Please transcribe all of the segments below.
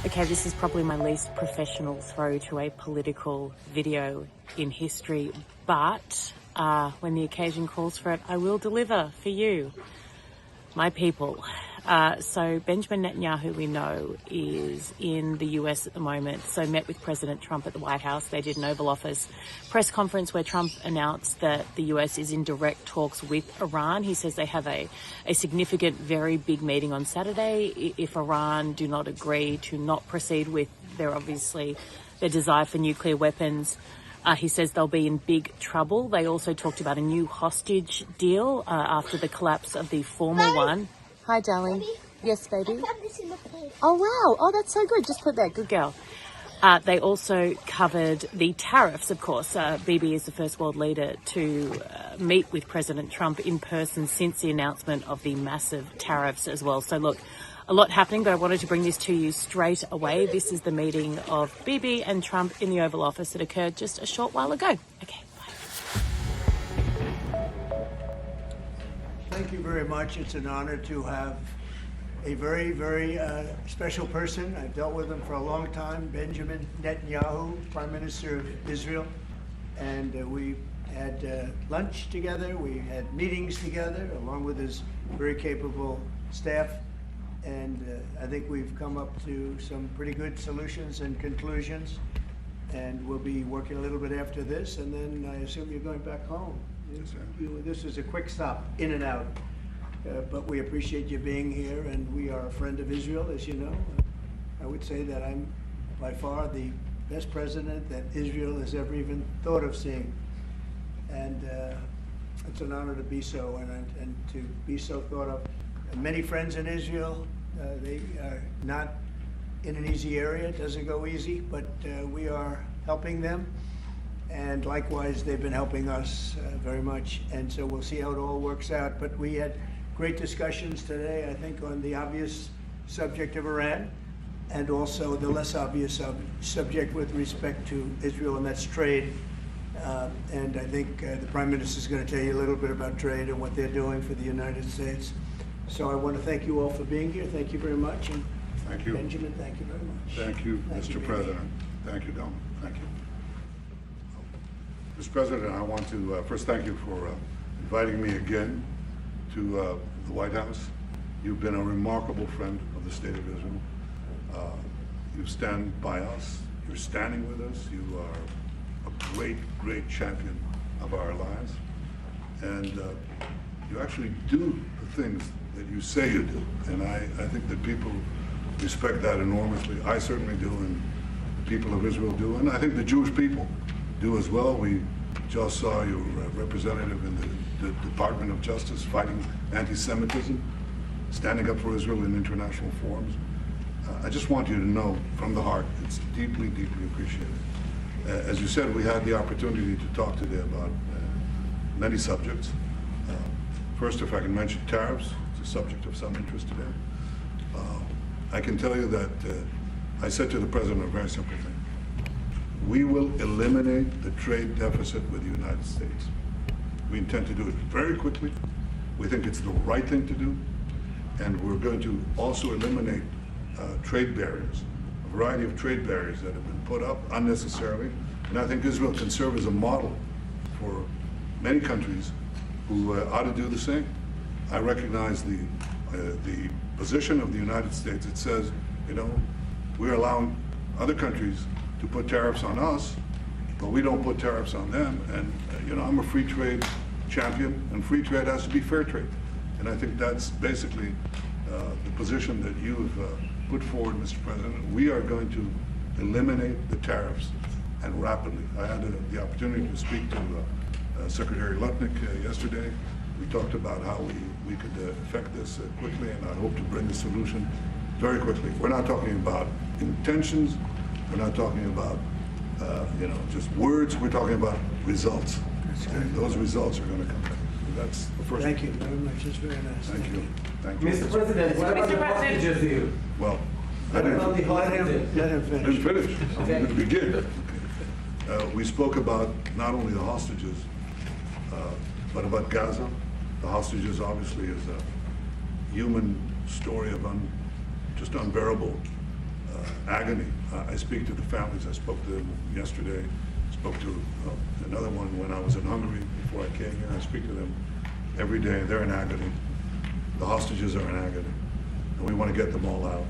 Okay, this is probably my least professional throw to a political video in history, but when the occasion calls for it, I will deliver for you, my people. So Benjamin Netanyahu, we know, is in the US at the moment, so met with President Trump at the White House. They did an Oval Office press conference where Trump announced that the US is in direct talks with Iran. He says they have a significant, very big meeting on Saturday. If Iran do not agree to not proceed with their desire for nuclear weapons, he says they'll be in big trouble. They also talked about a new hostage deal after the collapse of the former one. Hi, darling. Baby? Yes, baby? I found this in the plate. Oh, wow. Oh, that's so good. Just put that. Good girl. They also covered the tariffs, of course. Bibi is the first world leader to meet with President Trump in person since the announcement of the massive tariffs as well. So, look, a lot happening, but I wanted to bring this to you straight away. This is the meeting of Bibi and Trump in the Oval Office that occurred just a short while ago. Okay, bye. Thank you very much. It's an honor to have a very, very special person. I've dealt with him for a long time, Benjamin Netanyahu, Prime Minister of Israel. And we had lunch together, we had meetings together, along with his very capable staff. And I think we've come up to some pretty good solutions and conclusions. And we'll be working a little bit after this, and then I assume you're going back home. Yes, sir. This is a quick stop, in and out. But we appreciate you being here, and we are a friend of Israel, as you know. I would say that I'm by far the best president that Israel has ever even thought of seeing. And it's an honor to be so, and to be so thought of. Many friends in Israel, they are not in an easy area. It doesn't go easy, but we are helping them. And likewise, they've been helping us very much. And so we'll see how it all works out. But we had great discussions today, I think, on the obvious subject of Iran, and also the less obvious subject with respect to Israel, and that's trade. And I think the Prime Minister is going to tell you a little bit about trade and what they're doing for the United States. So I want to thank you all for being here. Thank you very much. And Thank you. Benjamin, thank you very much. Thank you, Mr. President. Thank you, Don. Thank you. Mr. President, I want to first thank you for inviting me again to the White House. You've been a remarkable friend of the State of Israel. You stand by us. You're standing with us. You are a great, great champion of our alliance. And you actually do the things that you say you do. And I think that people respect that enormously. I certainly do, and the people of Israel do, and I think the Jewish people do as well. We just saw your representative in the Department of Justice fighting anti-Semitism, standing up for Israel in international forums. I just want you to know from the heart, it's deeply, deeply appreciated. As you said, we had the opportunity to talk today about many subjects. First, if I can mention tariffs, it's a subject of some interest today. I can tell you that I said to the President a very simple thing. We will eliminate the trade deficit with the United States. We intend to do it very quickly. We think it's the right thing to do. And we're going to also eliminate trade barriers, a variety of trade barriers that have been put up unnecessarily. And I think Israel can serve as a model for many countries who ought to do the same. I recognize the position of the United States. It says, you know, we're allowing other countries to put tariffs on us, but we don't put tariffs on them. And you know, I'm a free trade champion, and free trade has to be fair trade. And I think that's basically the position that you've put forward, Mr. President. We are going to eliminate the tariffs, and rapidly. I had the opportunity to speak to Secretary Lutnick yesterday. We talked about how we could effect this quickly, and I hope to bring a solution very quickly. We're not talking about intentions. We're not talking about you know, just words. We're talking about results. And those results are going to come back. That's the first. Thank you very much. It's very nice. Thank you. Thank you. Mr. President, what about the hostages deal? Well, What about the Let him hostages? finish. didn't finish. I'm going to begin. We spoke about not only the hostages, but about Gaza. The hostages obviously is a human story of just unbearable agony. I speak to the families. I spoke to them yesterday. Spoke to another one when I was in Hungary before I came here. I speak to them every day. They're in agony. The hostages are in agony, and we want to get them all out.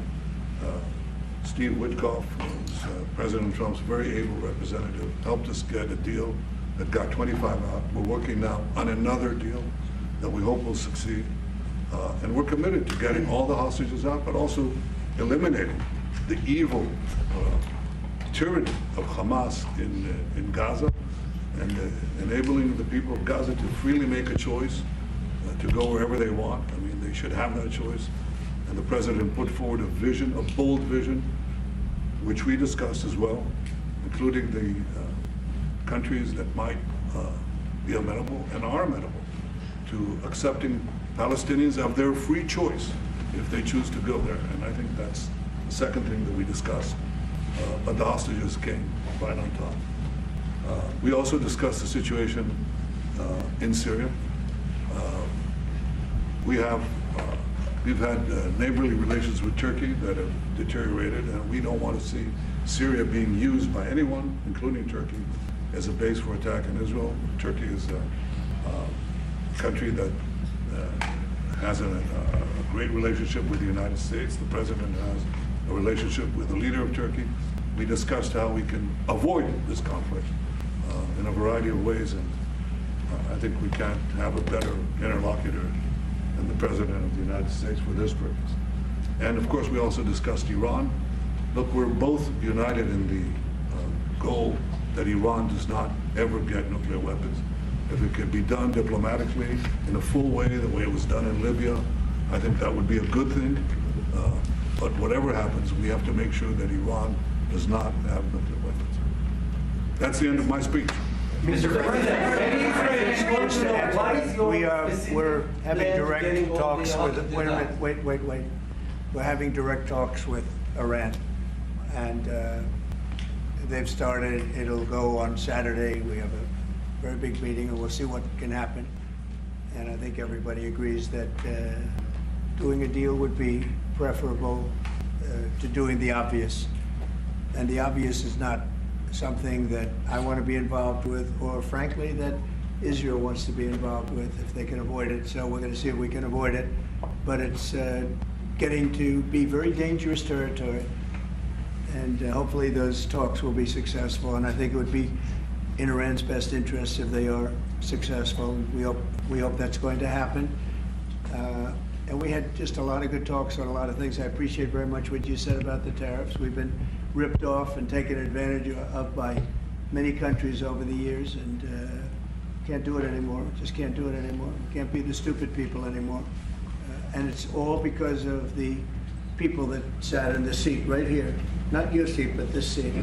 Steve Witkoff, who's President Trump's very able representative, helped us get a deal that got 25 out. We're working now on another deal that we hope will succeed. And we're committed to getting all the hostages out, but also eliminating the evil tyranny of Hamas in Gaza and enabling the people of Gaza to freely make a choice to go wherever they want. I mean, they should have that choice. And the president put forward a vision, a bold vision, which we discussed as well, including the countries that might be amenable and are amenable to accepting Palestinians of their free choice if they choose to go there. And I think that's the second thing that we discussed. But the hostages came right on top. We also discussed the situation in Syria. We've had neighborly relations with Turkey that have deteriorated, and we don't want to see Syria being used by anyone, including Turkey, as a base for attack in Israel. Turkey is a country that has a great relationship with the United States. The president has a relationship with the leader of Turkey. We discussed how we can avoid this conflict in a variety of ways, and I think we can't have a better interlocutor than the President of the United States for this purpose. And of course, we also discussed Iran. Look, we're both united in the goal that Iran does not ever get nuclear weapons. If it could be done diplomatically in a full way, the way it was done in Libya, I think that would be a good thing. But whatever happens, we have to make sure that Iran does not have nuclear weapons. That's the end of my speech. Mr. President, We're having direct talks with, wait. We're having direct talks with Iran. And they've started, it'll go on Saturday. We have a very big meeting and we'll see what can happen. And I think everybody agrees that doing a deal would be preferable to doing the obvious. And the obvious is not something that I want to be involved with, or frankly, that Israel wants to be involved with if they can avoid it. So we're going to see if we can avoid it. But it's getting to be very dangerous territory. And hopefully those talks will be successful. And I think it would be in Iran's best interest if they are successful. We hope that's going to happen. And we had just a lot of good talks on a lot of things. I appreciate very much what you said about the tariffs. We've been ripped off and taken advantage of by many countries over the years, and can't do it anymore. Just can't do it anymore. Can't be the stupid people anymore. And it's all because of the people that sat in the seat right here. Not your seat, but this seat.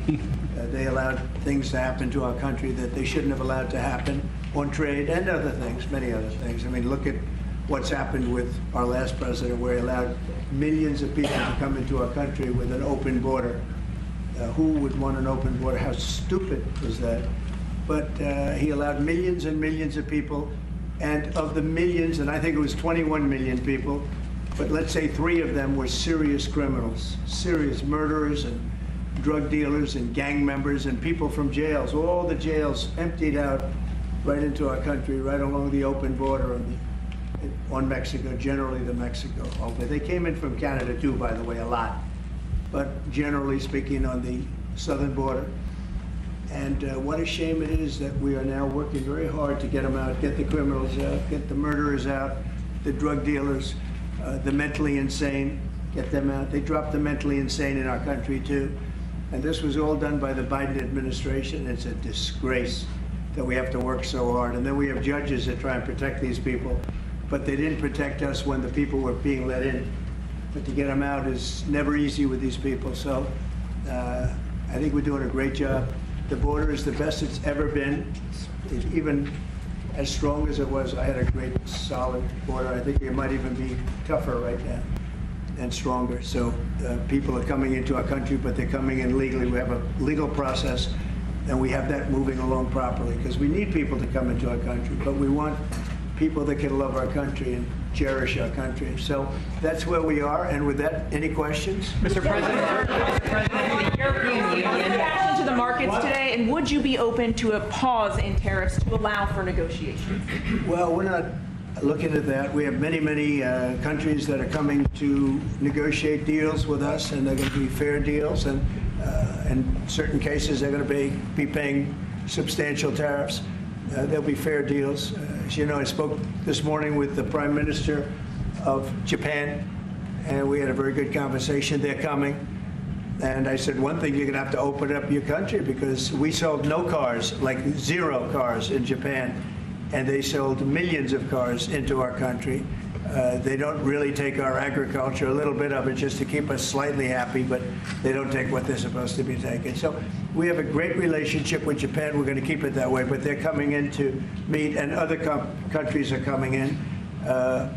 They allowed things to happen to our country that they shouldn't have allowed to happen on trade and other things, many other things. I mean, look at what's happened with our last president, where he allowed millions of people to come into our country with an open border. Who would want an open border? How stupid was that? But he allowed millions and millions of people, and of the millions, and I think it was 21 million people, but let's say 3 of them were serious criminals, serious murderers and drug dealers and gang members and people from jails. All the jails emptied out right into our country, right along the open border on Mexico, generally the Mexico. They came in from Canada too, by the way, a lot. But generally speaking, on the southern border. And what a shame it is that we are now working very hard to get them out, get the criminals out, get the murderers out, the drug dealers, the mentally insane, get them out. They dropped the mentally insane in our country too. And this was all done by the Biden administration. It's a disgrace that we have to work so hard. And then we have judges that try and protect these people, but they didn't protect us when the people were being let in. But to get them out is never easy with these people. So I think we're doing a great job. The border is the best it's ever been. It's even as strong as it was. I had a great, solid border. I think it might even be tougher right now and stronger. So people are coming into our country, but they're coming in legally. We have a legal process, and we have that moving along properly, because we need people to come into our country, but we want people that can love our country. And cherish our country. So that's where we are. And with that, any questions? Mr. President, the European Union To the markets today, and would you be open to a pause in tariffs to allow for negotiations? Well, we're not looking at that. We have many, many countries that are coming to negotiate deals with us, and they're going to be fair deals. And in certain cases, they're going to be paying substantial tariffs. There'll be fair deals. As you know, I spoke this morning with the Prime Minister of Japan, and we had a very good conversation. They're coming. And I said, one thing, you're going to have to open up your country, because we sold no cars, like 0 cars in Japan, and they sold millions of cars into our country. They don't really take our agriculture, a little bit of it just to keep us slightly happy, but they don't take what they're supposed to be taking. So we have a great relationship with Japan. We're going to keep it that way, but they're coming in to meet, and other countries are coming in.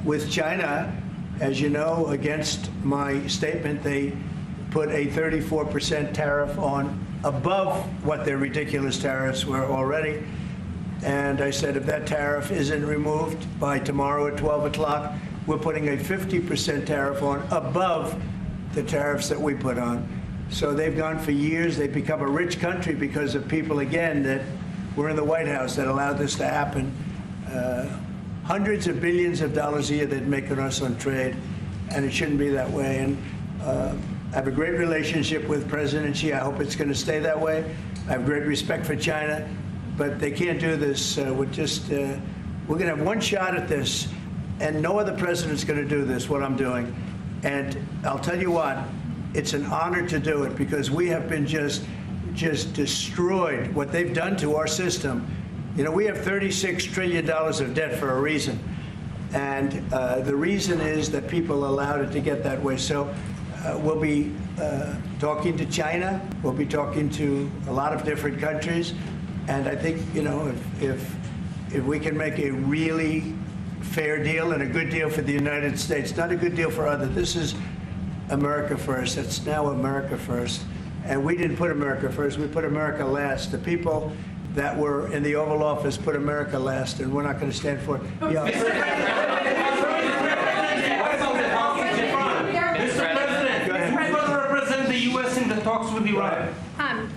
With China, as you know, against my statement, they put a 34% tariff on above what their ridiculous tariffs were already. And I said, if that tariff isn't removed by tomorrow at 12 o'clock, we're putting a 50% tariff on above the tariffs that we put on. So they've gone for years. They've become a rich country because of people, again, that were in the White House that allowed this to happen. Hundreds of billions of dollars a year they'd make on us on trade, and it shouldn't be that way. And I have a great relationship with President Xi. I hope it's going to stay that way. I have great respect for China. But they can't do this. We're going to have one shot at this, and no other president's going to do this, what I'm doing. And I'll tell you what, it's an honor to do it, because we have been just destroyed, what they've done to our system. You know, we have $36 trillion of debt for a reason. And the reason is that people allowed it to get that way. So we'll be talking to China. We'll be talking to a lot of different countries. And I think, you know, if we can make a really fair deal and a good deal for the United States, not a good deal for others. This is America first. It's now America first. And we didn't put America first. We put America last. The people that were in the Oval Office put America last, and we're not going to stand for it. Yeah. The U.S. in the talks with Iran.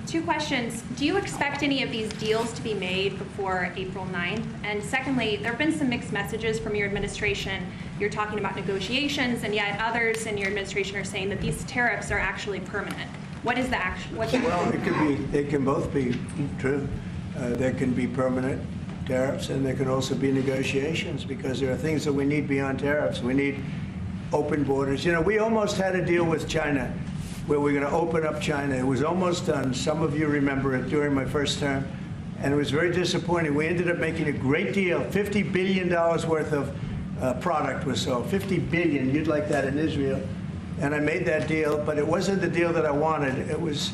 2 questions. Do you expect any of these deals to be made before April 9th? And secondly, there have been some mixed messages from your administration. You're talking about negotiations, and yet others in your administration are saying that these tariffs are actually permanent. What is the action? Well, they can both be true. There can be permanent tariffs, and there can also be negotiations, because there are things that we need beyond tariffs. We need open borders. You know, we almost had a deal with China where we're going to open up China. It was almost done. Some of you remember it during my first term, and it was very disappointing. We ended up making a great deal. $50 billion worth of product was sold. $50 billion. You'd like that in Israel. And I made that deal, but it wasn't the deal that I wanted. It was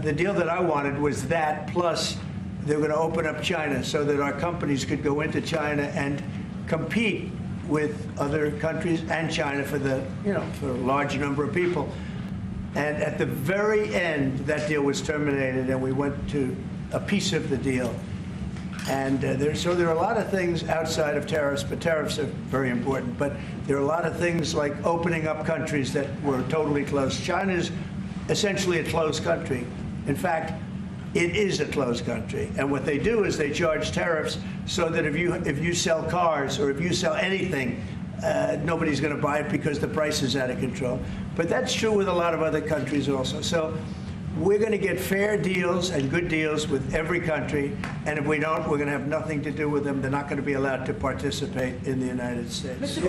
the deal that I wanted was that, plus they were going to open up China so that our companies could go into China and compete with other countries and China for the, you know, for a large number of people. And at the very end, that deal was terminated, and we went to a piece of the deal. And so there are a lot of things outside of tariffs, but tariffs are very important. But there are a lot of things like opening up countries that were totally closed. China's essentially a closed country. In fact, it is a closed country. And what they do is they charge tariffs so that if you sell cars or if you sell anything, nobody's going to buy it because the price is out of control. But that's true with a lot of other countries also. So we're going to get fair deals and good deals with every country. And if we don't, we're going to have nothing to do with them. They're not going to be allowed to participate in the United States. Mr.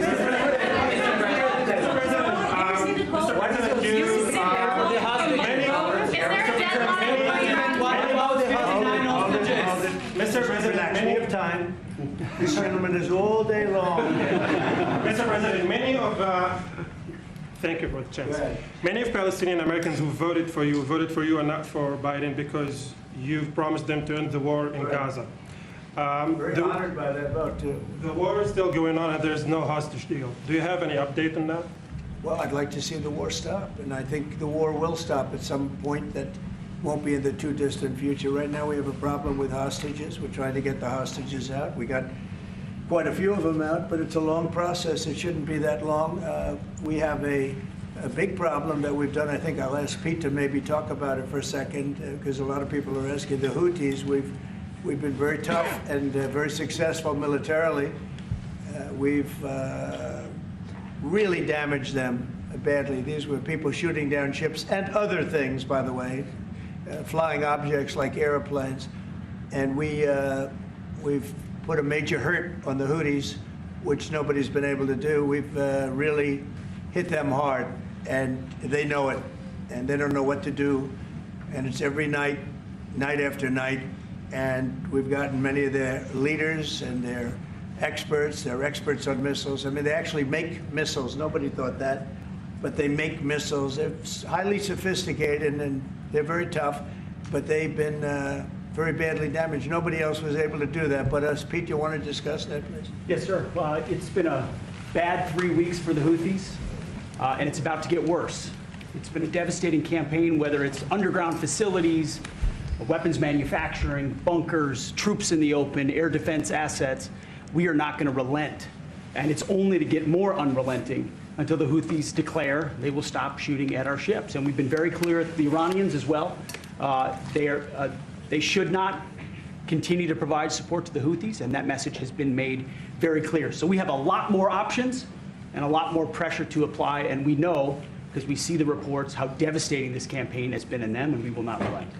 President, many of time. This gentleman is all day long. Mr. President, many of thank you for the chance. Many of Palestinian Americans who voted for you and not for Biden because you've promised them to end the war in Gaza. Very honored by that vote, too. The war is still going on and there's no hostage deal. Do you have any update on that? Well, I'd like to see the war stop, and I think the war will stop at some point that won't be in the too distant future. Right now we have a problem with hostages. We're trying to get the hostages out. We got quite a few of them out, but it's a long process. It shouldn't be that long. We have a big problem that we've done. I think I'll ask Pete to maybe talk about it for a second, because a lot of people are asking. The Houthis, we've been very tough and very successful militarily. We've really damaged them badly. These were people shooting down ships and other things, by the way, flying objects like airplanes. And we've put a major hurt on the Houthis, which nobody's been able to do. We've really hit them hard, and they know it, and they don't know what to do. And it's every night, night after night. And we've gotten many of their leaders and their experts. They're experts on missiles. I mean, they actually make missiles. Nobody thought that. But they make missiles. They're highly sophisticated, and they're very tough. But they've been very badly damaged. Nobody else was able to do that but us. Pete, you want to discuss that, please? Yes, sir. It's been a bad 3 weeks for the Houthis, and it's about to get worse. It's been a devastating campaign, whether it's underground facilities, weapons manufacturing, bunkers, troops in the open, air defense assets. We are not going to relent, and it's only to get more unrelenting until the Houthis declare they will stop shooting at our ships. And we've been very clear at the Iranians as well. They should not continue to provide support to the Houthis, and that message has been made very clear. So we have a lot more options and a lot more pressure to apply, and we know, because we see the reports, how devastating this campaign has been in them, and we will not relent.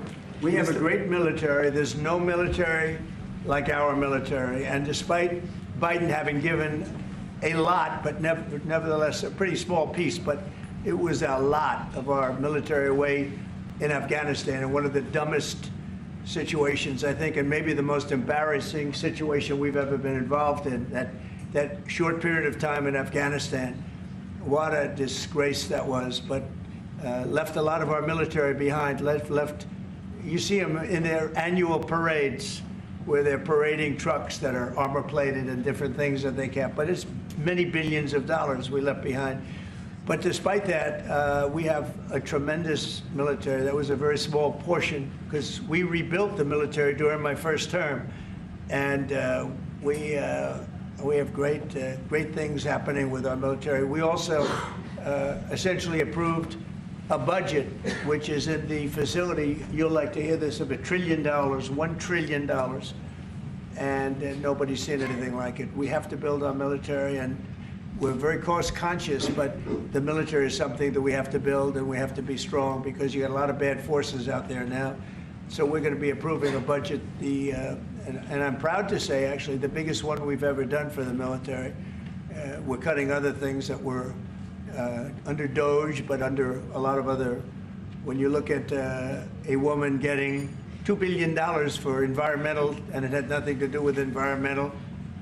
We have a great military. There's no military like our military, and despite Biden having given a lot, but nevertheless a pretty small piece, but it was a lot of our military away in Afghanistan, and one of the dumbest situations, I think, and maybe the most embarrassing situation we've ever been involved in, that short period of time in Afghanistan. What a disgrace that was, but left a lot of our military behind. Left. You see them in their annual parades where they're parading trucks that are armor-plated and different things that they can't. But it's many billions of dollars we left behind. But despite that, we have a tremendous military. That was a very small portion, because we rebuilt the military during my first term. And we have great things happening with our military. We also essentially approved a budget, which is in the facility, you'll like to hear this, of $1 trillion, $1 trillion, and nobody's seen anything like it. We have to build our military, and we're very cost conscious, but the military is something that we have to build, and we have to be strong, because you got a lot of bad forces out there now. So we're going to be approving a budget, and I'm proud to say, actually, the biggest one we've ever done for the military. We're cutting other things that were under DOGE, but under a lot of other. When you look at a woman getting $2 billion for environmental, and it had nothing to do with environmental,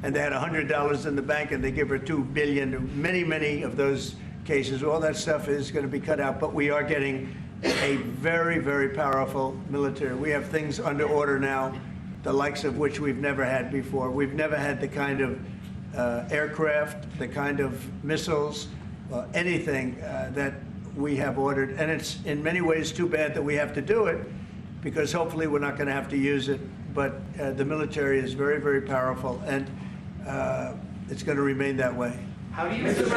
and they had $100 in the bank, and they give her $2 billion. Many of those cases, all that stuff is going to be cut out. But we are getting a very, very powerful military. We have things under order now, the likes of which we've never had before. We've never had the kind of aircraft, the kind of missiles, anything that we have ordered. And it's in many ways too bad that we have to do it, because hopefully we're not going to have to use it. But the military is very, very powerful, and it's going to remain that way. How do you, Mr.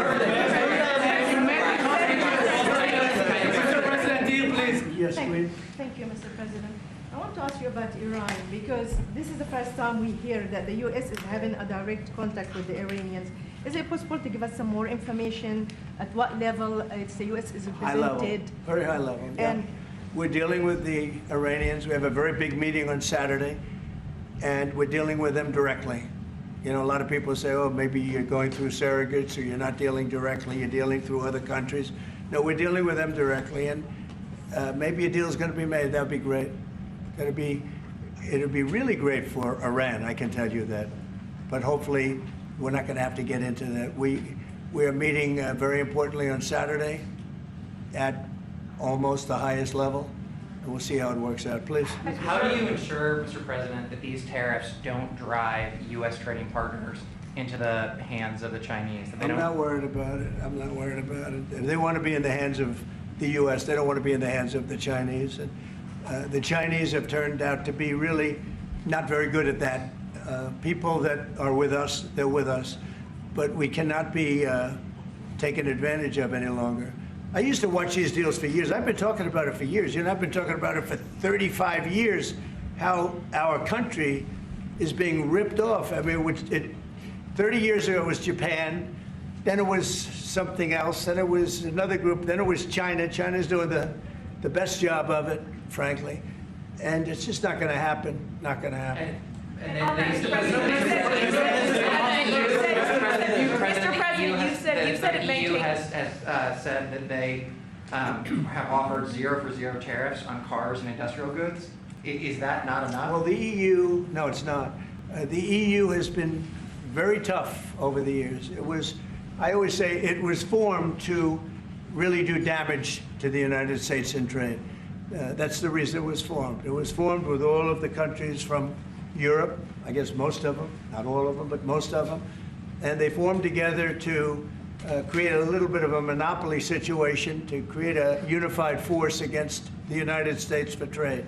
President, deal, please. Yes, please. Thank you, Mr. President. I want to ask you about Iran, because this is the first time we hear that the U.S. is having a direct contact with the Iranians. Is it possible to give us some more information at what level the U.S. is represented? High level, very high level. Yeah. And we're dealing with the Iranians. We have a very big meeting on Saturday, and we're dealing with them directly. You know, a lot of people say, oh, maybe you're going through surrogates, or you're not dealing directly, you're dealing through other countries. No, we're dealing with them directly, and maybe a deal is going to be made. That would be great. It'll be really great for Iran, I can tell you that. But hopefully, we're not going to have to get into that. We are meeting very importantly on Saturday at almost the highest level, and we'll see how it works out. Please. how do you ensure, Mr. President, that these tariffs don't drive U.S. trading partners into the hands of the Chinese? I'm not worried about it. I'm not worried about it. If they want to be in the hands of the U.S., they don't want to be in the hands of the Chinese. And the Chinese have turned out to be really not very good at that. people that are with us, they're with us. But we cannot be taken advantage of any longer. I used to watch these deals for years. I've been talking about it for years. You know, I've been talking about it for 35 years, how our country is being ripped off. I mean, 30 years ago it was Japan, then it was something else, then it was another group, then it was China. China's doing the best job of it, frankly. And it's just not going to happen, not going to happen. Mr. President, you said it may The EU take... has said that they have offered 0 for 0 tariffs on cars and industrial goods. Is that not enough? Well, the EU, no, it's not. The EU has been very tough over the years. It was, I always say, it was formed to really do damage to the United States in trade. That's the reason it was formed. It was formed with all of the countries from Europe, I guess most of them, not all of them, but most of them. And they formed together to create a little bit of a monopoly situation, to create a unified force against the United States for trade.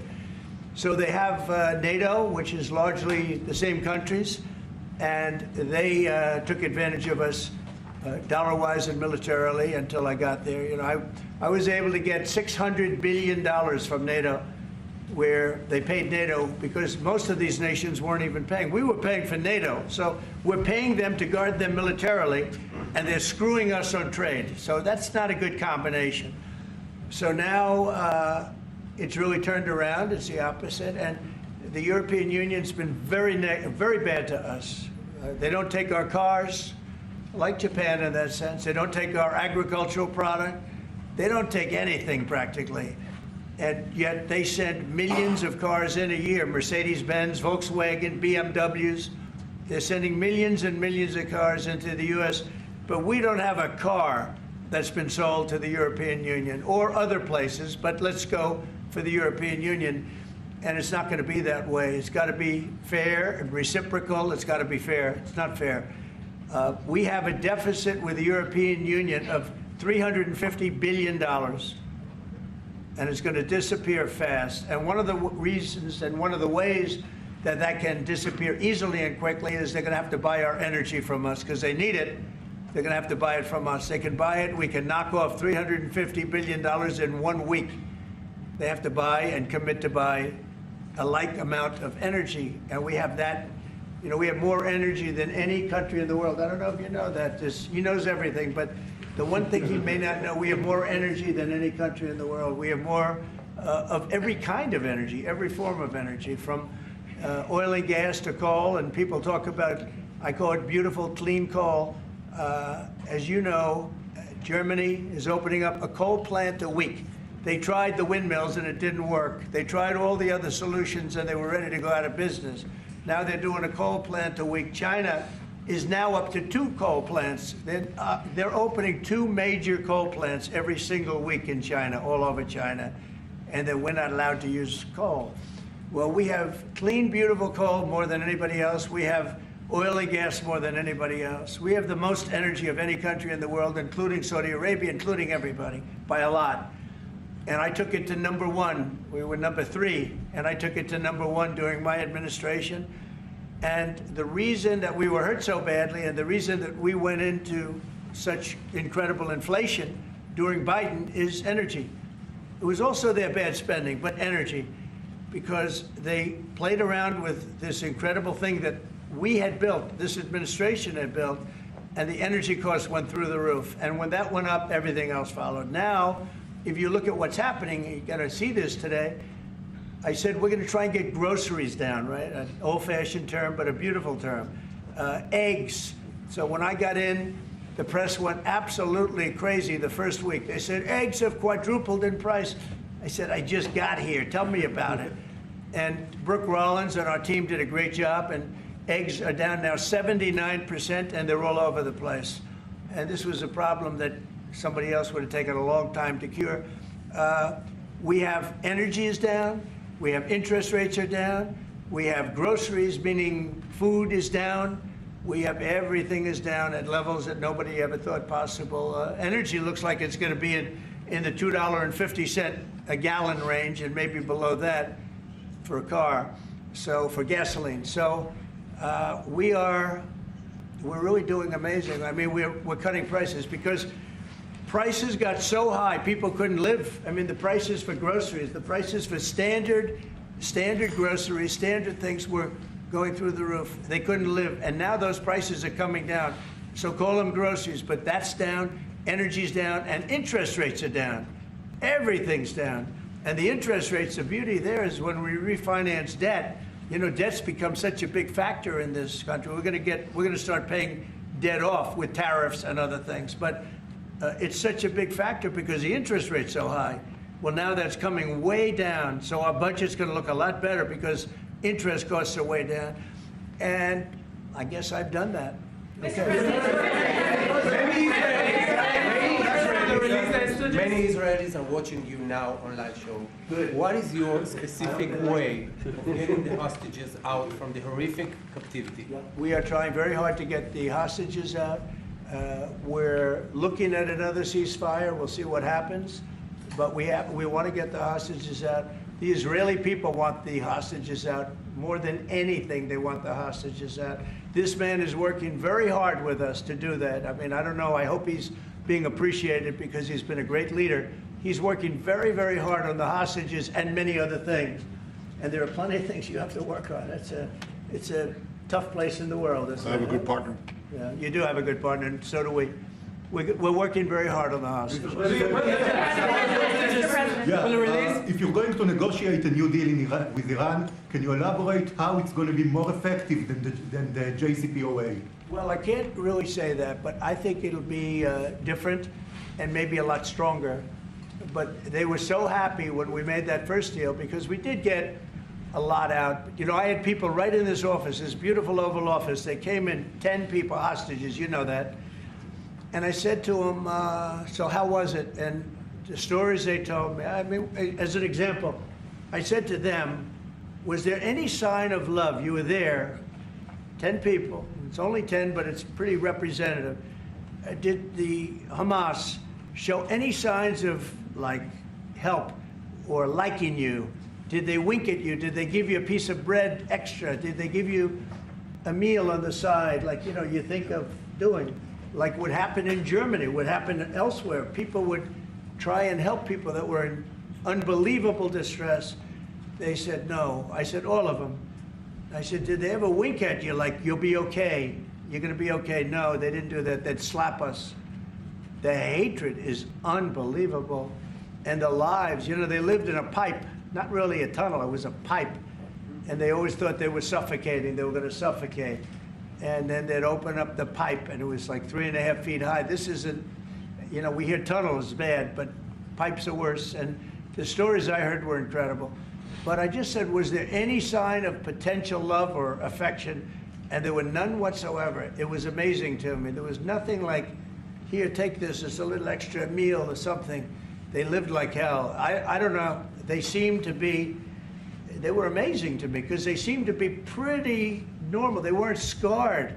So they have NATO, which is largely the same countries, and they took advantage of us dollar-wise and militarily until I got there. You know, I was able to get $600 billion from NATO, where they paid NATO because most of these nations weren't even paying. We were paying for NATO, so we're paying them to guard them militarily, and they're screwing us on trade. So that's not a good combination. So now it's really turned around. It's the opposite, and the European Union's been very bad to us. They don't take our cars, like Japan in that sense. They don't take our agricultural product. They don't take anything practically. And yet they send millions of cars in a year, Mercedes-Benz, Volkswagen, BMWs. They're sending millions and millions of cars into the U.S., but we don't have a car that's been sold to the European Union or other places, but let's go for the European Union. And it's not going to be that way. It's got to be fair and reciprocal. It's got to be fair. It's not fair. We have a deficit with the European Union of $350 billion. And it's going to disappear fast. And one of the reasons and one of the ways that that can disappear easily and quickly is they're going to have to buy our energy from us because they need it. They're going to have to buy it from us. They can buy it. We can knock off $350 billion in 1 week. They have to buy and commit to buy a like amount of energy. And we have that. You know, we have more energy than any country in the world. I don't know if you know that. He knows everything, but the one thing he may not know, we have more energy than any country in the world. We have more of every kind of energy, every form of energy, from oil and gas to coal. And people talk about, I call it beautiful, clean coal. As you know, Germany is opening up a coal plant a week. They tried the windmills and it didn't work. They tried all the other solutions and they were ready to go out of business. Now they're doing a coal plant a week. China is now up to 2 coal plants. They're opening 2 major coal plants every single week in China, all over China, and then we're not allowed to use coal. Well, we have clean, beautiful coal more than anybody else. We have oil and gas more than anybody else. We have the most energy of any country in the world, including Saudi Arabia, including everybody, by a lot. And I took it to #1. We were #3, and I took it to #1 during my administration. And the reason that we were hurt so badly and the reason that we went into such incredible inflation during Biden is energy. It was also their bad spending, but energy, because they played around with this incredible thing that we had built, this administration had built, and the energy costs went through the roof. And when that went up, everything else followed. Now, if you look at what's happening, you got to see this today. I said, we're going to try and get groceries down, right? An old-fashioned term, but a beautiful term. Eggs. So when I got in, the press went absolutely crazy the first week. They said, eggs have quadrupled in price. I said, I just got here. Tell me about it. And Brooke Rollins and our team did a great job, and eggs are down now 79%, and they're all over the place. And this was a problem that somebody else would have taken a long time to cure. We have energy is down. We have interest rates are down. We have groceries, meaning food is down. We have everything is down at levels that nobody ever thought possible. Energy looks like it's going to be in the $2.50 a gallon range and maybe below that for a car, so for gasoline. So we're really doing amazing. I mean, we're cutting prices because prices got so high, people couldn't live. I mean, the prices for groceries, the prices for standard groceries, standard things were going through the roof. They couldn't live, and now those prices are coming down. So call them groceries, but that's down, energy's down, and interest rates are down. Everything's down. And the interest rates, the beauty there is when we refinance debt, you know, debt's become such a big factor in this country. We're going to start paying debt off with tariffs and other things. But it's such a big factor because the interest rate's so high. Well, now that's coming way down. So our budget's going to look a lot better because interest costs are way down. And I guess I've done that. Many Israelis are watching you now on live show. Good. What is your specific way of getting the hostages out from the horrific captivity? We are trying very hard to get the hostages out. We're looking at another ceasefire. We'll see what happens. But we want to get the hostages out. The Israeli people want the hostages out more than anything. They want the hostages out. This man is working very hard with us to do that. I mean, I don't know. I hope he's being appreciated because he's been a great leader. He's working very, very hard on the hostages and many other things. And there are plenty of things you have to work on. It's a tough place in the world. I have a good partner. Yeah, you do have a good partner, and so do we. We're working very hard on the hostages. If you're going to negotiate a new deal with Iran, can you elaborate how it's going to be more effective than the JCPOA? Well, I can't really say that, but I think it'll be different and maybe a lot stronger. But they were so happy when we made that first deal because we did get a lot out. You know, I had people right in this office, this beautiful Oval Office. They came in, 10 people, hostages, you know that. And I said to them, so how was it? And the stories they told me, I mean, as an example, I said to them, was there any sign of love? You were there, 10 people. It's only 10, but it's pretty representative. Did the Hamas show any signs of, like, help or liking you? Did they wink at you? Did they give you a piece of bread extra? Did they give you a meal on the side, like, you know, you think of doing? Like would happen in Germany, would happen elsewhere. People would try and help people that were in unbelievable distress. They said no. I said, all of them. I said, did they ever wink at you like, you'll be okay? You're going to be okay? No, they didn't do that. They'd slap us. The hatred is unbelievable. And the lives, you know, they lived in a pipe, not really a tunnel, it was a pipe. And they always thought they were suffocating, they were going to suffocate. And then they'd open up the pipe, and it was like 3.5 feet high. This isn't, you know, we hear tunnels bad, but pipes are worse. And the stories I heard were incredible. But I just said, was there any sign of potential love or affection? And there were none whatsoever. It was amazing to me. There was nothing like, here, take this, it's a little extra meal or something. They lived like hell. I don't know. They seemed to be, they were amazing to me because they seemed to be pretty normal. They weren't scarred,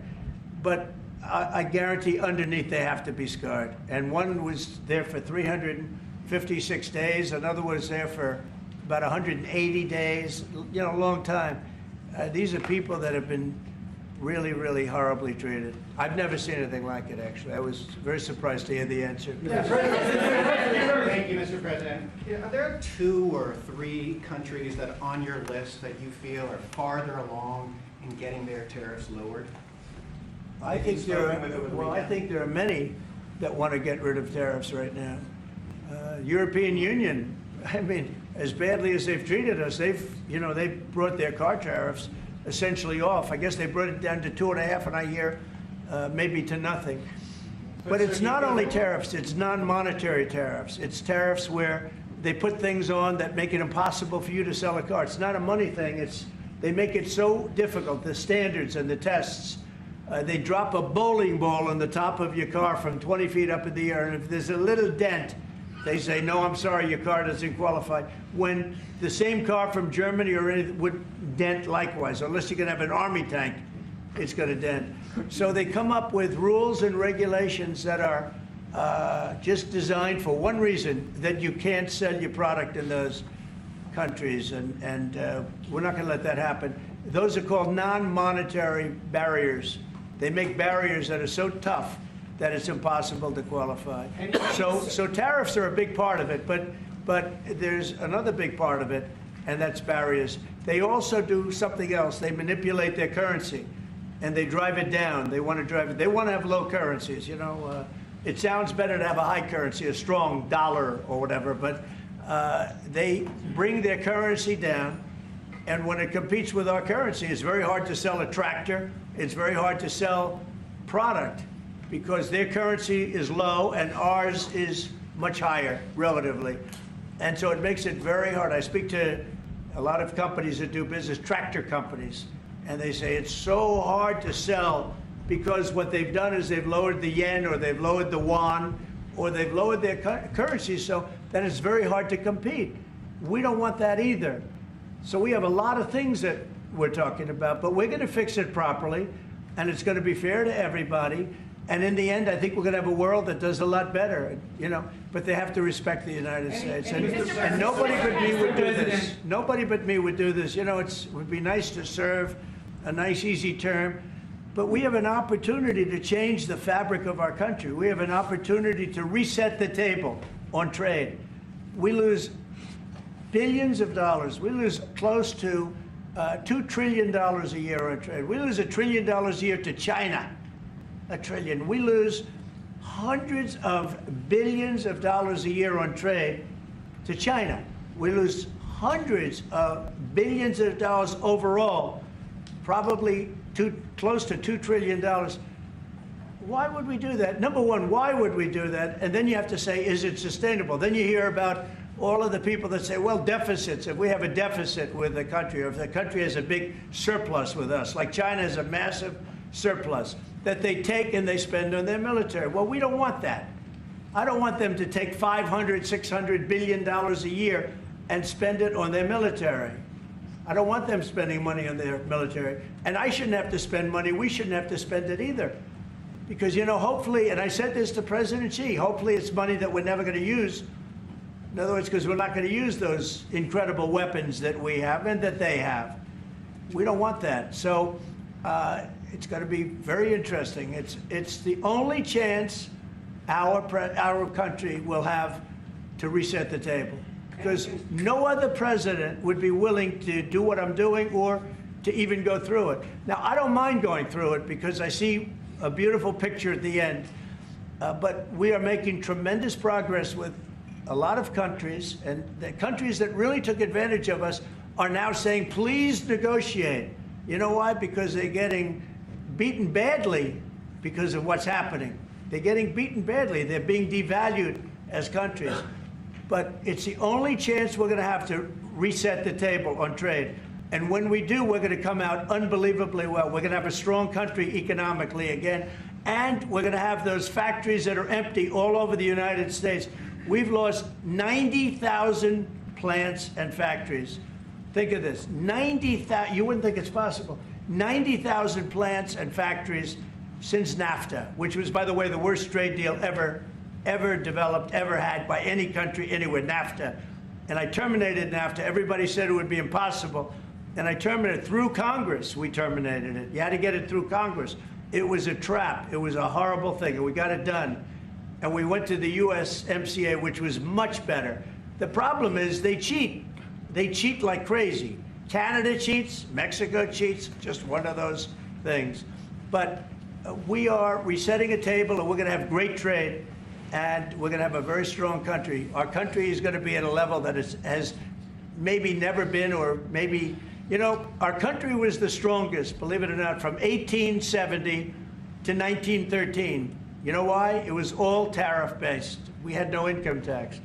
but I guarantee underneath they have to be scarred. And one was there for 356 days. Another was there for about 180 days, you know, a long time. These are people that have been really, really horribly treated. I've never seen anything like it, actually. I was very surprised to hear the answer. Thank you, Mr. President. Are there 2 or 3 countries that are on your list that you feel are farther along in getting their tariffs lowered? I think there are many that want to get rid of tariffs right now. European Union, I mean, as badly as they've treated us, they've brought their car tariffs essentially off. I guess they brought it down to 2.5, and I hear maybe to nothing. But it's not only tariffs, it's non-monetary tariffs. It's tariffs where they put things on that make it impossible for you to sell a car. It's not a money thing. They make it so difficult, the standards and the tests. They drop a bowling ball on the top of your car from 20 feet up in the air, and if there's a little dent, they say, no, I'm sorry, your car doesn't qualify. When the same car from Germany or anything would dent likewise. Unless you can have an army tank, it's going to dent. So they come up with rules and regulations that are just designed for one reason, that you can't sell your product in those countries. And we're not going to let that happen. Those are called non-monetary barriers. They make barriers that are so tough that it's impossible to qualify. So tariffs are a big part of it, but there's another big part of it, and that's barriers. They also do something else. They manipulate their currency, and they drive it down. They want to drive it. They want to have low currencies. You know, it sounds better to have a high currency, a strong dollar or whatever, but they bring their currency down, and when it competes with our currency, it's very hard to sell a tractor. It's very hard to sell product because their currency is low and ours is much higher relatively. And so it makes it very hard. I speak to a lot of companies that do business, tractor companies, and they say it's so hard to sell because what they've done is they've lowered the yen or they've lowered the yuan or they've lowered their currency, so that it's very hard to compete. We don't want that either. So we have a lot of things that we're talking about, but we're going to fix it properly, and it's going to be fair to everybody. And in the end, I think we're going to have a world that does a lot better, you know, but they have to respect the United States. And nobody but me would do this. Nobody but me would do this. You know, it would be nice to serve a nice, easy term, but we have an opportunity to change the fabric of our country. We have an opportunity to reset the table on trade. We lose billions of dollars. We lose close to $2 trillion a year on trade. We lose $1 trillion a year to China. $1 trillion. We lose hundreds of billions of dollars a year on trade to China. We lose hundreds of billions of dollars overall, probably close to $2 trillion. Why would we do that? Number one, why would we do that? And then you have to say, is it sustainable? Then you hear about all of the people that say, well, deficits. If we have a deficit with the country, or if the country has a big surplus with us, like China has a massive surplus, that they take and they spend on their military. Well, we don't want that. I don't want them to take $500, $600 billion a year and spend it on their military. I don't want them spending money on their military. And I shouldn't have to spend money. We shouldn't have to spend it either. Because, you know, hopefully, and I said this to President Xi, hopefully it's money that we're never going to use. In other words, because we're not going to use those incredible weapons that we have and that they have. We don't want that. So it's going to be very interesting. It's the only chance our country will have to reset the table. Because no other president would be willing to do what I'm doing or to even go through it. Now, I don't mind going through it because I see a beautiful picture at the end. But we are making tremendous progress with a lot of countries, and the countries that really took advantage of us are now saying, please negotiate. You know why? Because they're getting beaten badly because of what's happening. They're getting beaten badly. They're being devalued as countries. But it's the only chance we're going to have to reset the table on trade. And when we do, we're going to come out unbelievably well. We're going to have a strong country economically again. And we're going to have those factories that are empty all over the United States. We've lost 90,000 plants and factories. Think of this, 90,000, you wouldn't think it's possible. 90,000 plants and factories since NAFTA, which was, by the way, the worst trade deal ever developed, ever had by any country anywhere, NAFTA. And I terminated NAFTA. Everybody said it would be impossible. And I terminated it through Congress. We terminated it. You had to get it through Congress. It was a trap. It was a horrible thing, and we got it done. And we went to the USMCA, which was much better. The problem is they cheat. They cheat like crazy. Canada cheats, Mexico cheats, just one of those things. But we are resetting a table, and we're going to have great trade, and we're going to have a very strong country. Our country is going to be at a level that has maybe never been, or maybe, you know, our country was the strongest, believe it or not, from 1870 to 1913. You know why? It was all tariff-based. We had no income tax.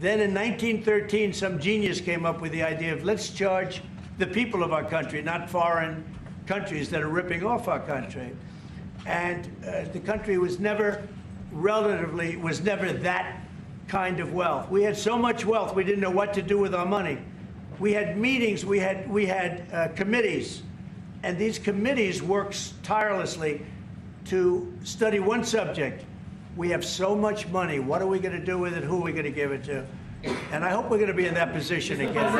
Then in 1913, some genius came up with the idea of let's charge the people of our country, not foreign countries that are ripping off our country. And the country was never that kind of wealth. We had so much wealth, we didn't know what to do with our money. We had meetings, we had committees, and these committees worked tirelessly to study one subject. We have so much money. What are we going to do with it? Who are we going to give it to? And I hope we're going to be in that position again.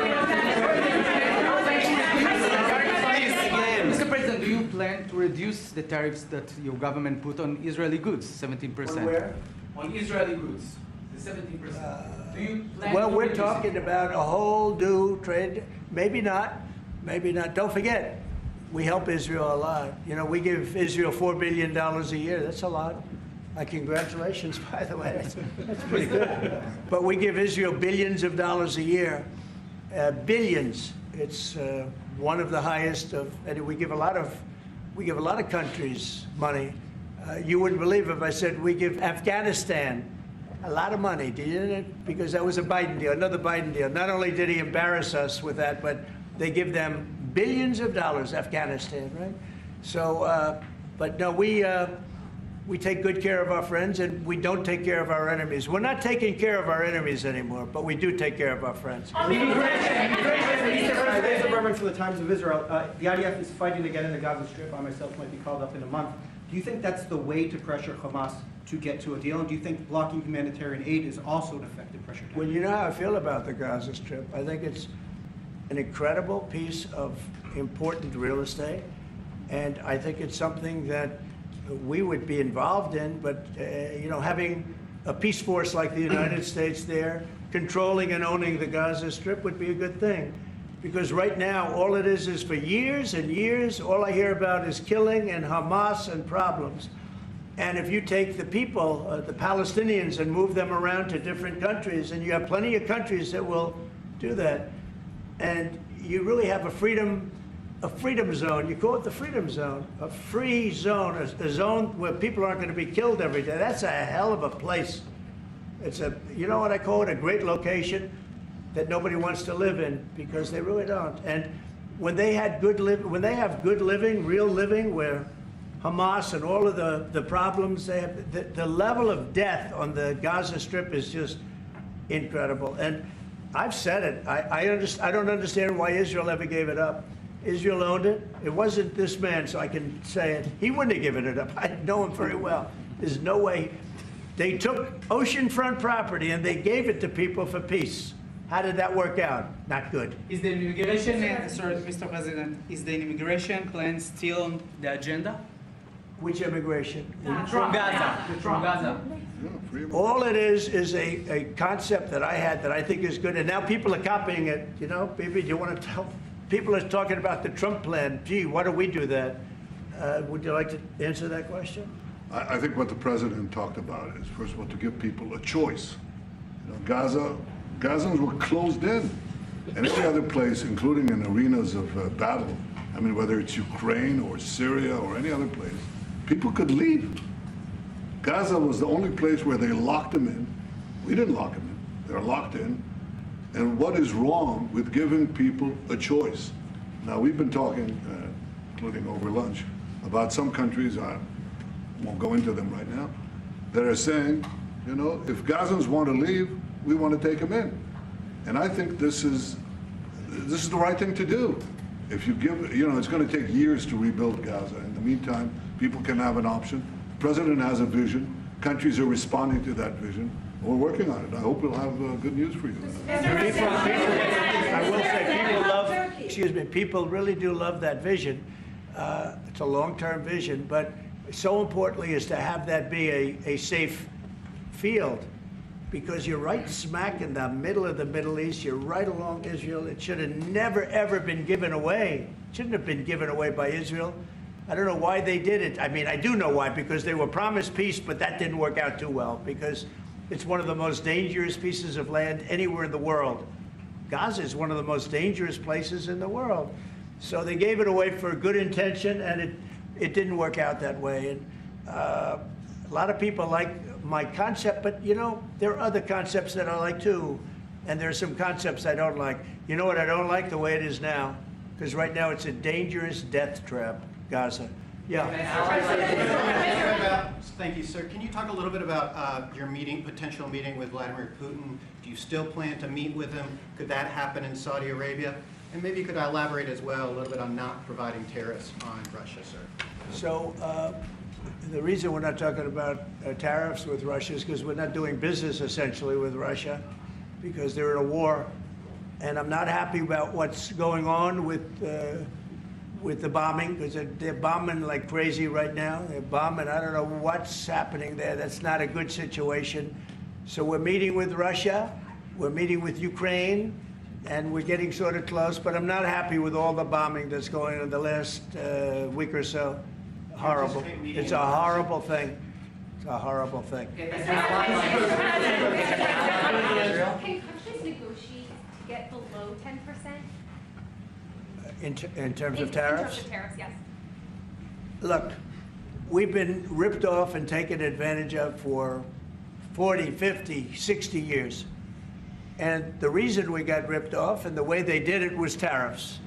you plan to reduce the tariffs that your government put on Israeli goods, 17%? On where? On Israeli goods, the 17%. Do you plan Well, to we're reduce talking it? about a whole new trade. Maybe not. Maybe not. Don't forget, we help Israel a lot. You know, we give Israel $4 billion a year. That's a lot. Congratulations, by the way. That's pretty good. But we give Israel billions of dollars a year. Billions. It's one of the highest of, and we give a lot of countries money. You wouldn't believe if I said we give Afghanistan a lot of money, didn't it? Because that was a Biden deal, another Biden deal. Not only did he embarrass us with that, but they give them billions of dollars, Afghanistan, right? So, but no, we take good care of our friends and we don't take care of our enemies. We're not taking care of our enemies anymore, but we do take care of our friends. Mr. Berman from the Times of Israel. The IDF is fighting again in the Gaza Strip. I myself might be called up in a month. Do you think that's the way to pressure Hamas to get to a deal? And do you think blocking humanitarian aid is also an effective pressure tactic? Well, you know how I feel about the Gaza Strip. I think it's an incredible piece of important real estate, and I think it's something that we would be involved in, but you know, having a peace force like the United States there, controlling and owning the Gaza Strip would be a good thing. Because right now, all it is for years and years, all I hear about is killing and Hamas and problems. And if you take the people, the Palestinians, and move them around to different countries, and you have plenty of countries that will do that, and you really have a freedom zone. You call it the freedom zone, a free zone, a zone where people aren't going to be killed every day. That's a hell of a place. It's a, you know what I call it, a great location that nobody wants to live in, because they really don't. And when they have good living, real living, where Hamas and all of the problems they have, the level of death on the Gaza Strip is just incredible. And I've said it. I don't understand why Israel ever gave it up. Israel owned it. It wasn't this man, so I can say it. He wouldn't have given it up. I know him very well. There's no way. They took oceanfront property and they gave it to people for peace. How did that work out? Not good. Is the immigration, sorry, Mr. President, is the immigration plan still on the agenda? Which immigration? From Gaza. From Gaza. All it is a concept that I had that I think is good, and now people are copying it. You know, Bibi, do you want to tell? People are talking about the Trump plan. Gee, why don't we do that? Would you like to answer that question? I think what the president talked about is, first of all, to give people a choice. You know, Gazans were closed in, and every other place, including in arenas of battle. I mean, whether it's Ukraine or Syria or any other place, people could leave. Gaza was the only place where they locked them in. We didn't lock them in. They're locked in. And what is wrong with giving people a choice? Now, we've been talking, including over lunch, about some countries, I won't go into them right now, that are saying, you know, if Gazans want to leave, we want to take them in. And I think this is the right thing to do. If you give, you know, it's going to take years to rebuild Gaza. In the meantime, people can have an option. The president has a vision. Countries are responding to that vision. We're working on it. I hope we'll have good news for you. I will say people really do love that vision. It's a long-term vision, but so importantly is to have that be a safe field, because you're right smack in the middle of the Middle East. You're right along Israel. It should have never, ever been given away. It shouldn't have been given away by Israel. I don't know why they did it. I mean, I do know why, because they were promised peace, but that didn't work out too well, because it's one of the most dangerous pieces of land anywhere in the world. Gaza is one of the most dangerous places in the world. So they gave it away for good intention, and it didn't work out that way. And a lot of people like my concept, but you know, there are other concepts that I like too. And there are some concepts I don't like. You know what I don't like? The way it is now. Because right now it's a dangerous death trap, Gaza. Yeah. Thank you, sir. Can you talk a little bit about your potential meeting with Vladimir Putin? Do you still plan to meet with him? Could that happen in Saudi Arabia? And maybe you could elaborate as well a little bit on not providing tariffs on Russia, sir. So the reason we're not talking about tariffs with Russia is because we're not doing business essentially with Russia, because they're in a war. And I'm not happy about what's going on with with the bombing, because they're bombing like crazy right now. They're bombing. I don't know what's happening there. That's not a good situation. So we're meeting with Russia. We're meeting with Ukraine. And we're getting sort of close. But I'm not happy with all the bombing that's going on the last week or so. Horrible. It's a horrible thing. It's a horrible thing. Can countries negotiate to get below 10%? In terms of tariffs? In terms of tariffs, yes. Look, we've been ripped off and taken advantage of for 40, 50, 60 years. And the reason we got ripped off and the way they did it was tariffs.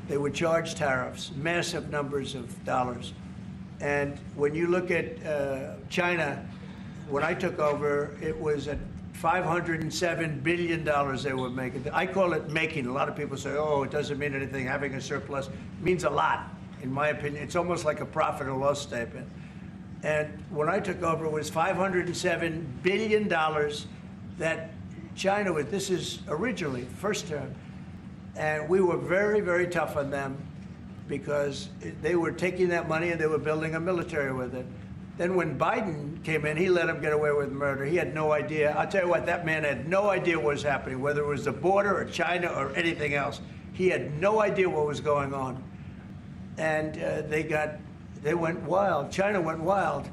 They would charge tariffs, massive numbers of dollars. And when you look at China, when I took over, it was at $507 billion they were making. I call it making. A lot of people say, oh, it doesn't mean anything. Having a surplus means a lot, in my opinion. It's almost like a profit or loss statement. And when I took over, it was $507 billion that China was, this is originally, first term. And we were very, very tough on them because they were taking that money and they were building a military with it. Then when Biden came in, he let them get away with murder. He had no idea. I'll tell you what, that man had no idea what was happening, whether it was the border or China or anything else. He had no idea what was going on. And they went wild. China went wild.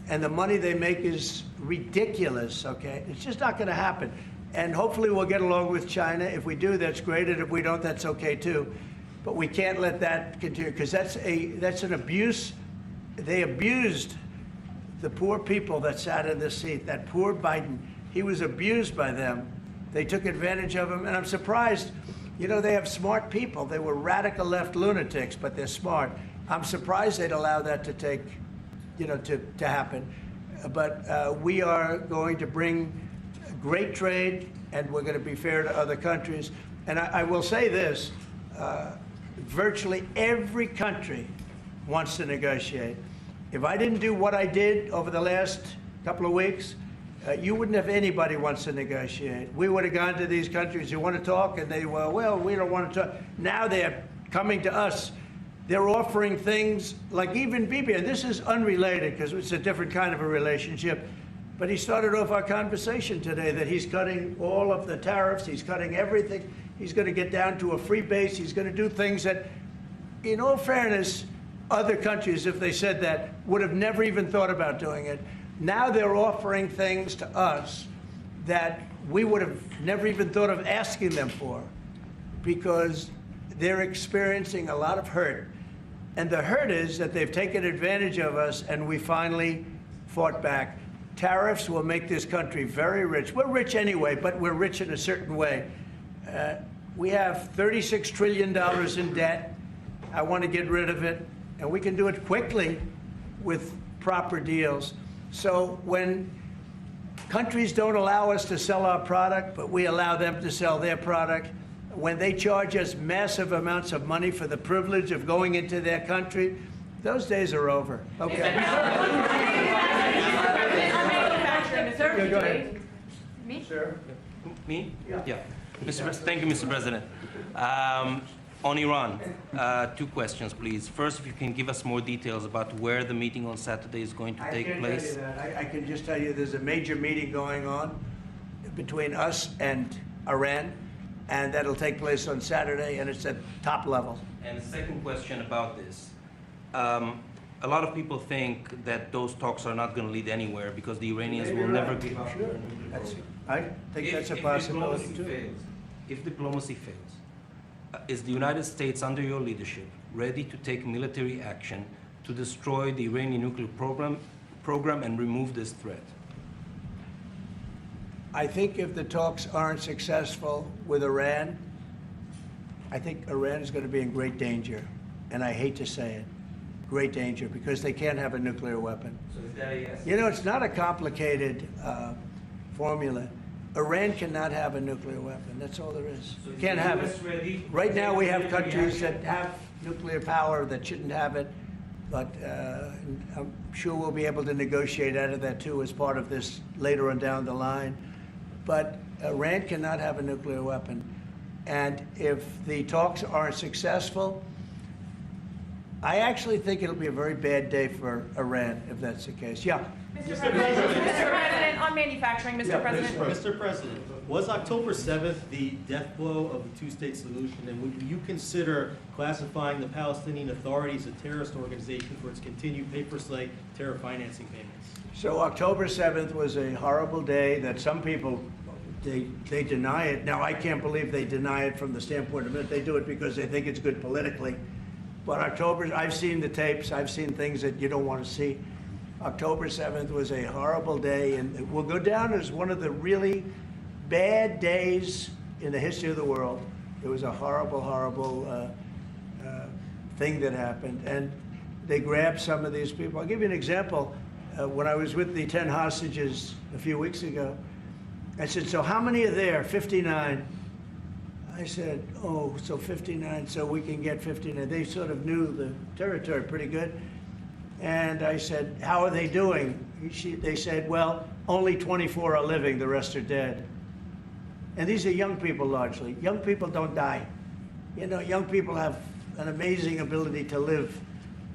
And the money they make is ridiculous, okay? It's just not gonna happen. And hopefully we'll get along with China. If we do, that's great. And if we don't, that's okay too. But we can't let that continue because that's an abuse. They abused the poor people that sat in the seat. That poor Biden, he was abused by them. They took advantage of him. And I'm surprised, you know, they have smart people. They were radical left lunatics, but they're smart. I'm surprised they'd allow that to take, you know, to happen. But we are going to bring great trade, and we're going to be fair to other countries. And I will say this, virtually every country wants to negotiate. If I didn't do what I did over the last couple of weeks, you wouldn't have anybody wants to negotiate. We would have gone to these countries who want to talk, and they were, well, we don't want to talk. Now they're coming to us. They're offering things like even Bibi, and this is unrelated because it's a different kind of a relationship. But he started off our conversation today that he's cutting all of the tariffs. He's cutting everything. He's going to get down to a free base. He's going to do things that, in all fairness, other countries, if they said that, would have never even thought about doing it. Now they're offering things to us that we would have never even thought of asking them for because they're experiencing a lot of hurt. And the hurt is that they've taken advantage of us and we finally fought back. Tariffs will make this country very rich. We're rich anyway, but we're rich in a certain way. We have $36 trillion in debt. I want to get rid of it, and we can do it quickly with proper deals. So when countries don't allow us to sell our product, but we allow them to sell their product, when they charge us massive amounts of money for the privilege of going into their country, those days are over. Okay. Yeah, go ahead. Me? Sir? Me? Yeah. Thank you, Mr. President. On Iran, two questions, please. First, if you can give us more details about where the meeting on Saturday is going to take place. I can't tell you that. I can just tell you there's a major meeting going on between us and Iran, and that'll take place on Saturday, and it's at top level. And the second question about this. A lot of people think that those talks are not going to lead anywhere because the Iranians will never give up. Sure. I think that's a possibility too. If diplomacy fails, is the United States, under your leadership, ready to take military action to destroy the Iranian nuclear program and remove this threat? I think if the talks aren't successful with Iran, I think Iran is going to be in great danger. And I hate to say it. Great danger, because they can't have a nuclear weapon. So is that a yes? You know, it's not a complicated formula. Iran cannot have a nuclear weapon. That's all there is. So Can't have it. Right now we have countries that have nuclear power that shouldn't have it, but I'm sure we'll be able to negotiate out of that too as part of this later on down the line. But Iran cannot have a nuclear weapon. And if the talks aren't successful, I actually think it'll be a very bad day for Iran if that's the case. Yeah. Mr. President, on manufacturing, Mr. President. Mr. President, was October 7th the death blow of the two-state solution, and would you consider classifying the Palestinian Authority as a terrorist organization for its continued pay-for-slay terror financing payments? So October 7th was a horrible day that some people, they deny it. Now, I can't believe they deny it from the standpoint of it. They do it because they think it's good politically. But I've seen the tapes. I've seen things that you don't want to see. October 7th was a horrible day, and it will go down as one of the really bad days in the history of the world. It was a horrible, horrible thing that happened. And they grabbed some of these people. I'll give you an example. When I was with the 10 hostages a few weeks ago, I said, so how many are there? 59. I said, oh, so 59, so we can get 59. They sort of knew the territory pretty good. And I said, how are they doing? They said, well, only 24 are living, the rest are dead. And these are young people largely. Young people don't die. You know, young people have an amazing ability to live.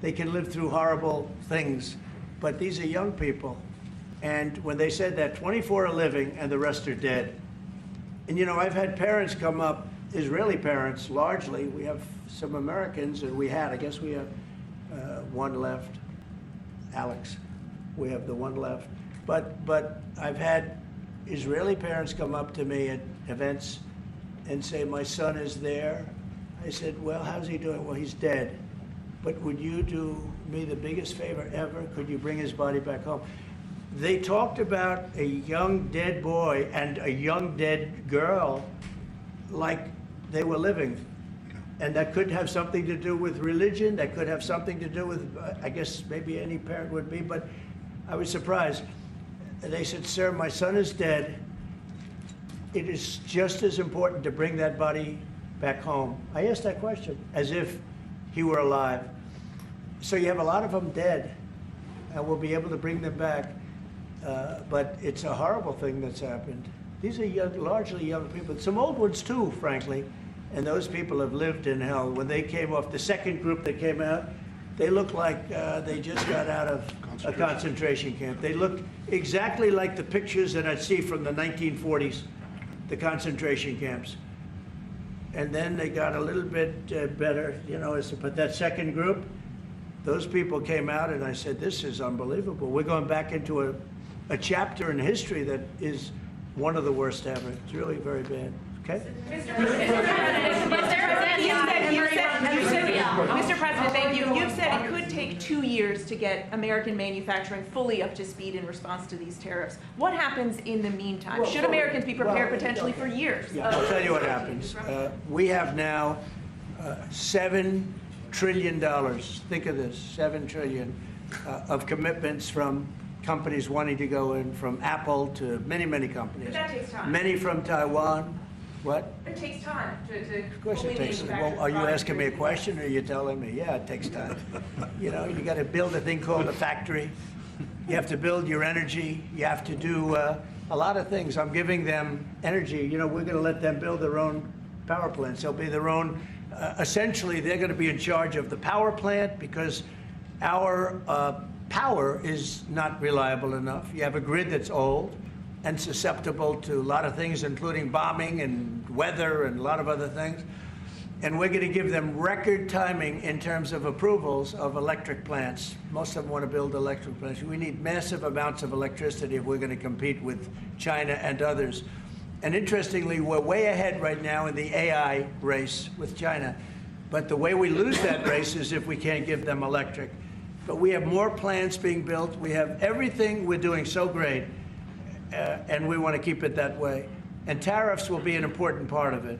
They can live through horrible things, but these are young people. And when they said that 24 are living and the rest are dead. And you know, I've had parents come up, Israeli parents largely. We have some Americans, and I guess we have one left, Alex. We have the one left. But I've had Israeli parents come up to me at events and say, my son is there. I said, well, how's he doing? Well, he's dead. But would you do me the biggest favor ever? Could you bring his body back home? They talked about a young dead boy and a young dead girl like they were living. And that could have something to do with religion. That could have something to do with, I guess maybe any parent would be, but I was surprised. They said, sir, my son is dead. It is just as important to bring that body back home. I asked that question as if he were alive. So you have a lot of them dead, and we'll be able to bring them back. But it's a horrible thing that's happened. These are young, largely young people. Some old ones too, frankly. And those people have lived in hell. When they came off, the second group that came out, they looked like they just got out of a concentration camp. They looked exactly like the pictures that I'd see from the 1940s, the concentration camps. And then they got a little bit better, you know, but that second group, those people came out and I said, this is unbelievable. We're going back into a chapter in history that is one of the worst ever. It's really very bad. Okay? Mr. President, thank you. You've said it could take 2 years to get American manufacturing fully up to speed in response to these tariffs. What happens in the meantime? Should Americans be prepared potentially for years? Yeah, I'll tell you what happens. We have now $7 trillion. Think of this, $7 trillion of commitments from companies wanting to go in, from Apple to many, many companies. But that takes time. Many from Taiwan. What? It takes time to Of course it takes time. Well, are you asking me a question or are you telling me? Yeah, it takes time. You know, you got to build a thing called a factory. You have to build your energy. You have to do a lot of things. I'm giving them energy. You know, we're going to let them build their own power plants. They'll be their own, essentially, they're going to be in charge of the power plant because our power is not reliable enough. You have a grid that's old and susceptible to a lot of things, including bombing and weather and a lot of other things. And we're going to give them record timing in terms of approvals of electric plants. Most of them want to build electric plants. We need massive amounts of electricity if we're going to compete with China and others. And interestingly, we're way ahead right now in the AI race with China. But the way we lose that race is if we can't give them electric. But we have more plants being built. We have everything. We're doing so great. And we want to keep it that way. And tariffs will be an important part of it.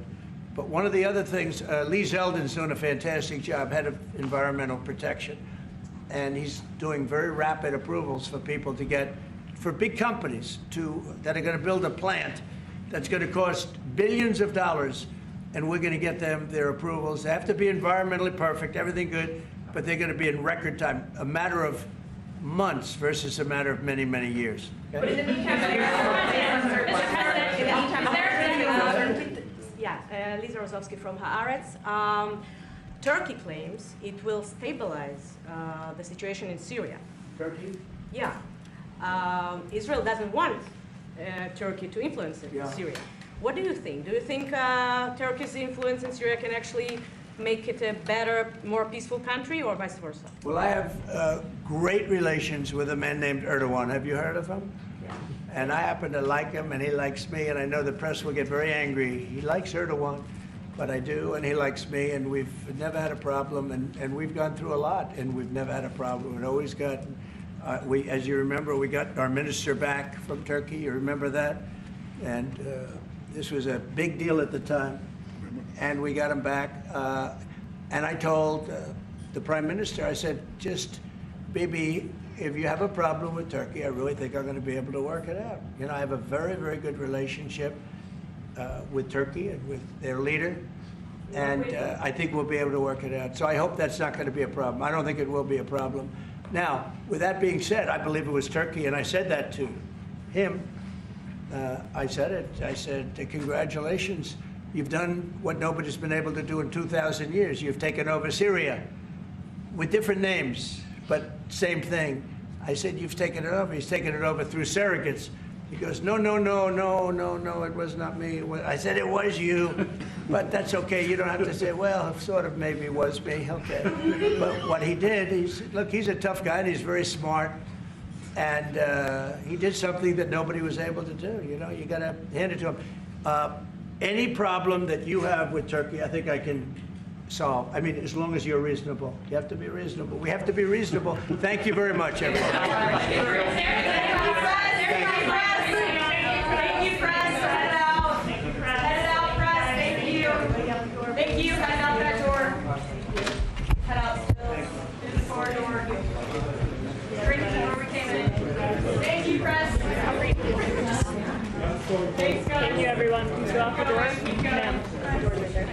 But one of the other things, Lee Zeldin's doing a fantastic job, head of environmental protection. And he's doing very rapid approvals for people to get, for big companies that are going to build a plant that's going to cost billions of dollars. And we're going to get them their approvals. They have to be environmentally perfect, everything good, but they're going to be in record time, a matter of months versus a matter of many, many years. Okay? But in the meantime, Lisa Rozovsky from Haaretz. Turkey claims it will stabilize the situation in Syria. Turkey? Yeah. Israel doesn't want Turkey to influence Syria. What do you think? Do you think Turkey's influence in Syria can actually make it a better, more peaceful country, or vice versa? Well, I have great relations with a man named Erdoğan. Have you heard of him? Yeah. And I happen to like him, and he likes me, and I know the press will get very angry. He likes Erdoğan, but I do, and he likes me, and we've never had a problem, and we've gone through a lot, and we've never had a problem. We've always got, as you remember, we got our minister back from Turkey. You remember that? And this was a big deal at the time, and we got him back. And I told the prime minister, I said, just, Bibi, if you have a problem with Turkey, I really think I'm going to be able to work it out. You know, I have a very, very good relationship with Turkey and with their leader, and I think we'll be able to work it out. So I hope that's not going to be a problem. I don't think it will be a problem. Now, with that being said, I believe it was Turkey, and I said that to him. I said it. I said, congratulations. You've done what nobody's been able to do in 2,000 years. You've taken over Syria with different names, but same thing. I said, you've taken it over. He's taken it over through surrogates. He goes, no, it was not me. I said, it was you, but that's okay. You don't have to say, well, sort of maybe it was me, okay. But what he did, look, he's a tough guy, and he's very smart, and he did something that nobody was able to do. You know, you got to hand it to him. Any problem that you have with Turkey, I think I can solve. I mean, as long as you're reasonable. You have to be reasonable. We have to be reasonable. Thank you very much, everyone. Thank you, press. Head out. Head out, press. Thank you. Thank you. Head out that door. Head out still. Through the corridor. Straight to where we came in. Thank you, press. Thanks, guys. Thank you, everyone. Please go out the door. Ma'am, the door's right there.